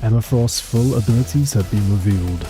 Emma Frost's full abilities have been revealed.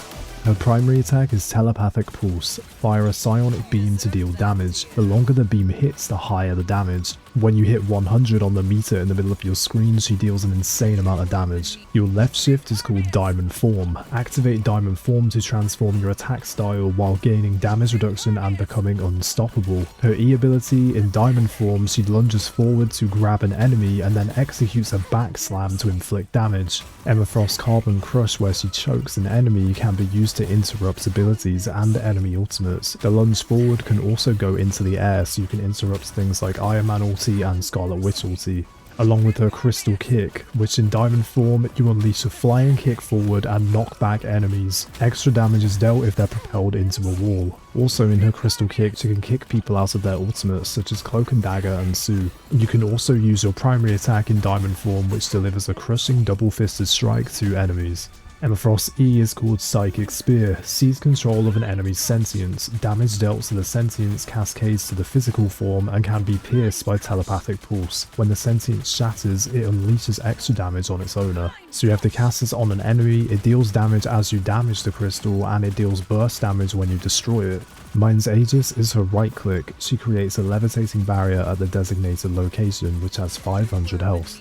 Her primary attack is Telepathic Pulse. Fire a psionic beam to deal damage. The longer the beam hits, the higher the damage. When you hit 100 on the meter in the middle of your screen, she deals an insane amount of damage. Your left shift is called Diamond Form. Activate Diamond Form to transform your attack style while gaining damage reduction and becoming unstoppable. Her E ability, in Diamond Form, she lunges forward to grab an enemy and then executes a back slam to inflict damage. Emma Frost's Carbon Crush, where she chokes an enemy, can be used to interrupt abilities and enemy ultimates. The lunge forward can also go into the air, so you can interrupt things like Iron Man ulti and Scarlet Witch ulti. Along with her Crystal Kick, which in Diamond Form, you unleash a flying kick forward and knock back enemies. Extra damage is dealt if they're propelled into a wall. Also in her Crystal Kick, she can kick people out of their ultimates, such as Cloak and Dagger and Sue. You can also use your primary attack in Diamond Form, which delivers a crushing double-fisted strike to enemies. Emma Frost's E is called Psychic Spear. Seize control of an enemy's sentience. Damage dealt to the sentience cascades to the physical form and can be pierced by Telepathic Pulse. When the sentience shatters, it unleashes extra damage on its owner. So you have to cast this on an enemy, it deals damage as you damage the crystal, and it deals burst damage when you destroy it. Mind's Aegis is her right click. She creates a levitating barrier at the designated location, which has 500 health.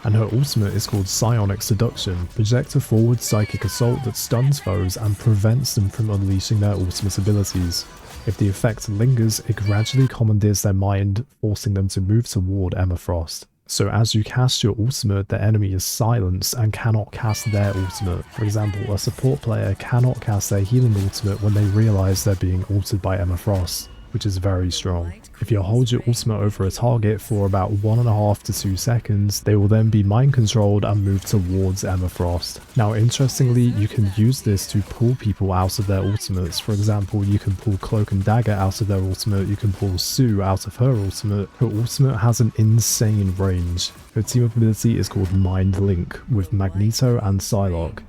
And her ultimate is called Psionic Seduction. Project a forward psychic assault that stuns foes and prevents them from unleashing their ultimate abilities. If the effect lingers, it gradually commandeers their mind, forcing them to move toward Emma Frost. So as you cast your ultimate, the enemy is silenced and cannot cast their ultimate. For example, a support player cannot cast their healing ultimate when they realise they're being ulted by Emma Frost, which is very strong. If you hold your ultimate over a target for about 1.5 to 2 seconds, they will then be mind controlled and move towards Emma Frost. Now interestingly, you can use this to pull people out of their ultimates. For example, you can pull Cloak and Dagger out of their ultimate, you can pull Sue out of her ultimate. Her ultimate has an insane range. Her team-up ability is called Mind Link, with Magneto and Psylocke.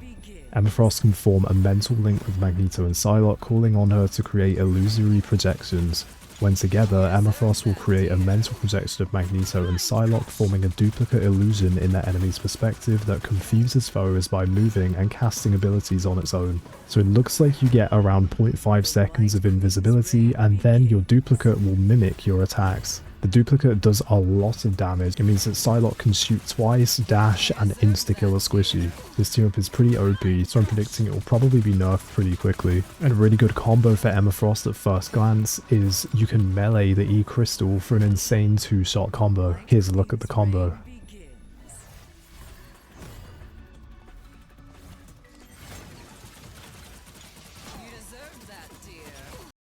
Emma Frost can form a mental link with Magneto and Psylocke, calling on her to create illusory projections. When together, Emma Frost will create a mental projection of Magneto and Psylocke, forming a duplicate illusion in their enemy's perspective that confuses foes by moving and casting abilities on its own. So it looks like you get around 0.5 seconds of invisibility, and then your duplicate will mimic your attacks. The duplicate does a lot of damage. It means that Psylocke can shoot twice, dash, and insta-kill a squishy. This team-up is pretty OP, so I'm predicting it will probably be nerfed pretty quickly. And a really good combo for Emma Frost at first glance is you can melee the E Crystal for an insane 2-shot combo. Here's a look at the combo.